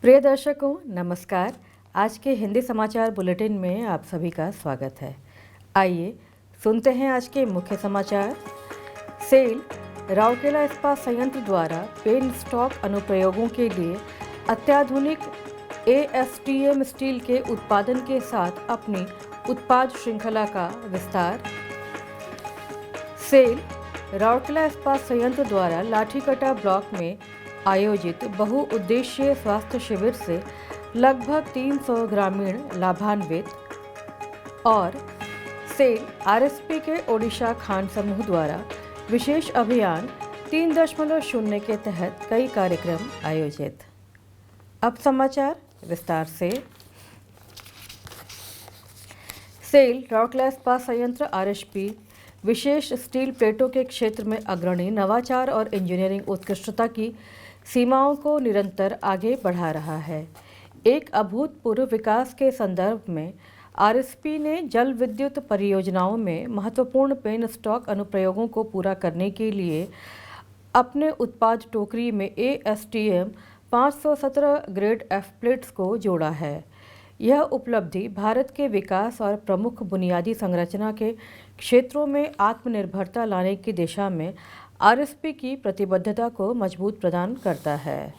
प्रिय दर्शकों, नमस्कार। आज के हिंदी समाचार बुलेटिन में आप सभी का स्वागत है। आइए सुनते हैं आज के मुख्य समाचार। सेल राउरकेला इस्पात संयंत्र द्वारा पेन स्टॉक अनुप्रयोगों के लिए अत्याधुनिक ASTM स्टील के उत्पादन के साथ अपनी उत्पाद श्रृंखला का विस्तार। सेल राउरकेला इस्पात संयंत्र द्वारा लाठीकटा ब्लॉक में आयोजित बहुउद्देशीय स्वास्थ्य शिविर से लगभग 300 ग्रामीण लाभान्वित। और सेल RSP के ओडिशा खान समूह द्वारा विशेष अभियान 3.0 के तहत कई कार्यक्रम आयोजित। अब समाचार विस्तार से। सेल राउरकेला इस्पात संयंत्र RSP विशेष स्टील प्लेटों के क्षेत्र में अग्रणी नवाचार और इंजीनियरिंग उत्कृष्टता की सीमाओं को निरंतर आगे बढ़ा रहा है। एक अभूतपूर्व विकास के संदर्भ में RSP ने जल विद्युत परियोजनाओं में महत्वपूर्ण पेन स्टॉक अनुप्रयोगों को पूरा करने के लिए अपने उत्पाद टोकरी में ASTM 517 ग्रेड F प्लेट्स को जोड़ा है। यह उपलब्धि भारत के विकास और प्रमुख बुनियादी संरचना के क्षेत्रों में आत्मनिर्भरता लाने की दिशा में RSP की प्रतिबद्धता को मजबूत प्रदान करता है।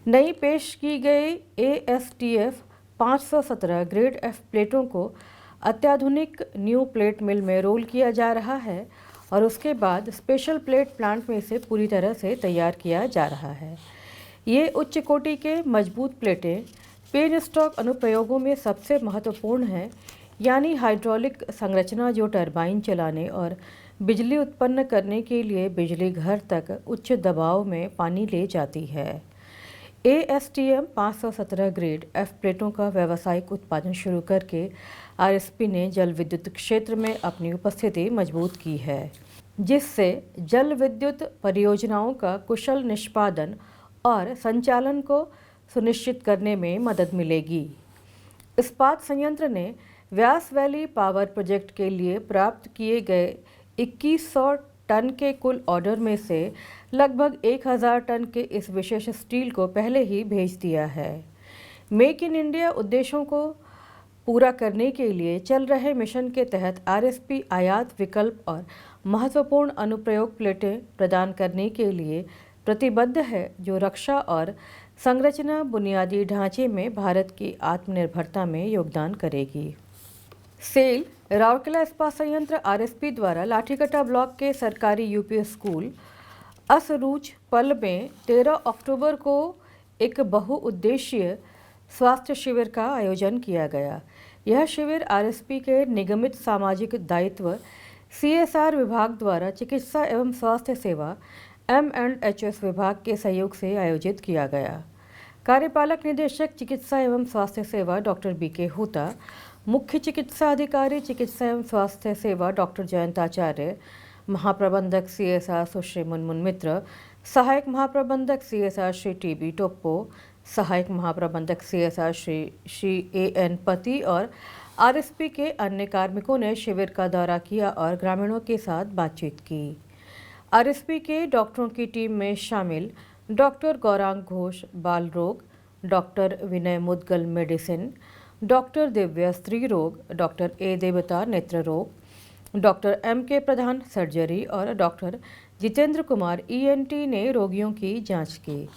नई पेश की गई ASTF 517 ग्रेड F प्लेटों को अत्याधुनिक न्यू प्लेट मिल में रोल किया जा रहा है और उसके बाद स्पेशल प्लेट प्लांट में इसे पूरी तरह से तैयार किया जा रहा है। ये उच्च कोटि के मजबूत प्लेटें पेन स्टॉक अनुप्रयोगों में सबसे महत्वपूर्ण है, यानी हाइड्रोलिक संरचना जो टरबाइन चलाने और बिजली उत्पन्न करने के लिए बिजली घर तक उच्च दबाव में पानी ले जाती है। ASTM 517 ग्रेड F प्लेटों का व्यावसायिक उत्पादन शुरू करके RSP ने जल विद्युत क्षेत्र में अपनी उपस्थिति मजबूत की है, जिससे जल विद्युत परियोजनाओं का कुशल निष्पादन और संचालन को सुनिश्चित करने में मदद मिलेगी। इस्पात संयंत्र ने व्यास वैली पावर प्रोजेक्ट के लिए प्राप्त किए गए 2100 टन के कुल ऑर्डर में से लगभग 1000 टन के इस विशेष स्टील को पहले ही भेज दिया है। मेक इन इंडिया उद्देश्यों को पूरा करने के लिए चल रहे मिशन के तहत RSP आयात विकल्प और महत्वपूर्ण अनुप्रयोग प्लेटें प्रदान करने के लिए प्रतिबद्ध है, जो रक्षा और संरचना बुनियादी ढांचे में भारत की आत्मनिर्भरता में योगदान करेगी। सेल राउरकेला इस्पात संयंत्र RSP द्वारा लाठीकटा ब्लॉक के सरकारी UP स्कूल असरूच पल में 13 अक्टूबर को एक बहुउद्देशीय स्वास्थ्य शिविर का आयोजन किया गया। यह शिविर RSP के निगमित सामाजिक दायित्व CSR विभाग द्वारा चिकित्सा एवं स्वास्थ्य सेवा M&HS विभाग के सहयोग से आयोजित किया गया। कार्यपालक निदेशक चिकित्सा एवं स्वास्थ्य सेवा डॉक्टर BK होता, मुख्य चिकित्सा अधिकारी चिकित्सा एवं स्वास्थ्य सेवा डॉक्टर जयंत आचार्य, महाप्रबंधक CSR सुश्री मुनमुन मित्र, सहायक महाप्रबंधक CSR श्री TB टोप्पो, सहायक महाप्रबंधक CSR श्री AN पति और RSP के अन्य कार्मिकों ने शिविर का दौरा किया और ग्रामीणों के साथ बातचीत की। RSP के डॉक्टरों की टीम में शामिल डॉक्टर गौरांग घोष बाल रोग, डॉक्टर विनय मुदगल मेडिसिन, डॉक्टर दिव्या स्त्री रोग, डॉक्टर A देवता नेत्र रोग, डॉक्टर MK प्रधान सर्जरी और डॉक्टर जितेंद्र कुमार ENT ने रोगियों की जांच की।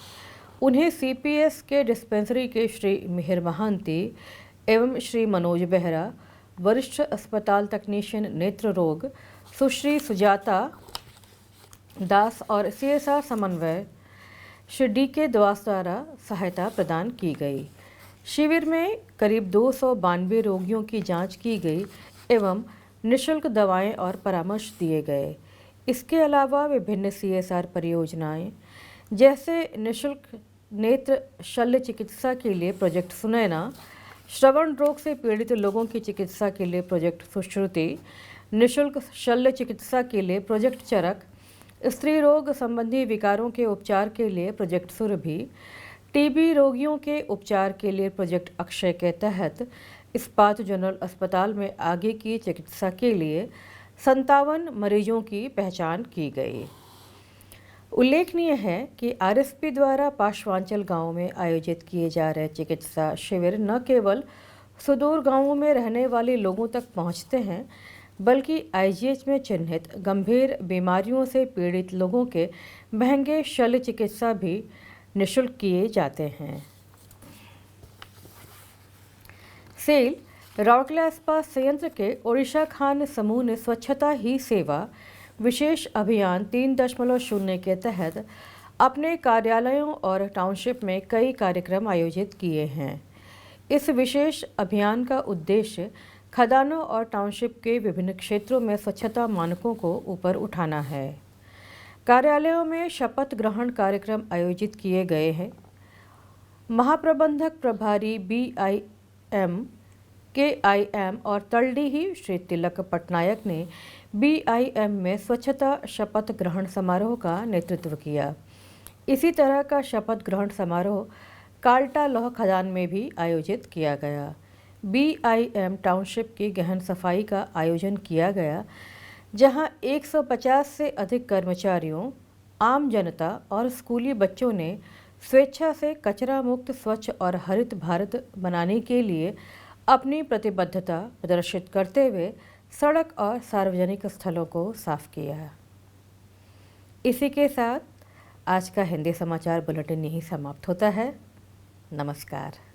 उन्हें CPS के डिस्पेंसरी के श्री मिहिर महांती एवं श्री मनोज बेहरा, वरिष्ठ अस्पताल तकनीशियन नेत्र रोग सुश्री सुजाता दास और CSR समन्वय श्री DK दास द्वारा सहायता प्रदान की गई। शिविर में करीब 292 रोगियों की जांच की गई एवं निःशुल्क दवाएं और परामर्श दिए गए। इसके अलावा विभिन्न CSR परियोजनाएं जैसे निःशुल्क नेत्र शल्य चिकित्सा के लिए प्रोजेक्ट सुनैना, श्रवण रोग से पीड़ित लोगों की चिकित्सा के लिए प्रोजेक्ट सुश्रुति, निःशुल्क शल्य चिकित्सा के लिए प्रोजेक्ट चरक, स्त्री रोग संबंधी विकारों के उपचार के लिए प्रोजेक्ट सुरभि, TB रोगियों के उपचार के लिए प्रोजेक्ट अक्षय के तहत इस्पात जनरल अस्पताल में आगे की चिकित्सा के लिए 57 मरीजों की पहचान की गई। उल्लेखनीय है कि आरएसपी द्वारा पार्श्वांचल गांवों में आयोजित किए जा रहे चिकित्सा शिविर न केवल सुदूर गांवों में रहने वाले लोगों तक पहुंचते हैं, बल्कि आईजीएच में चिन्हित गंभीर बीमारियों से पीड़ित लोगों के महंगे शल्य चिकित्सा भी निःशुल्क किए जाते हैं। सेल राउरकेला इस्पात संयंत्र के ओडिशा खान समूह ने स्वच्छता ही सेवा विशेष अभियान 3.0 के तहत अपने कार्यालयों और टाउनशिप में कई कार्यक्रम आयोजित किए हैं। इस विशेष अभियान का उद्देश्य खदानों और टाउनशिप के विभिन्न क्षेत्रों में स्वच्छता मानकों को ऊपर उठाना है। कार्यालयों में शपथ ग्रहण कार्यक्रम आयोजित किए गए हैं। महाप्रबंधक प्रभारी BIM, KIM और तलडीही श्री तिलक पटनायक ने BIM में स्वच्छता शपथ ग्रहण समारोह का नेतृत्व किया। इसी तरह का शपथ ग्रहण समारोह काल्टा लौह खदान में भी आयोजित किया गया। BIM टाउनशिप की गहन सफाई का आयोजन किया गया, जहां 150 से अधिक कर्मचारियों, आम जनता और स्कूली बच्चों ने स्वेच्छा से कचरा मुक्त, स्वच्छ और हरित भारत बनाने के लिए अपनी प्रतिबद्धता प्रदर्शित करते हुए सड़क और सार्वजनिक स्थलों को साफ किया। इसी के साथ आज का हिंदी समाचार बुलेटिन यहीं समाप्त होता है। नमस्कार।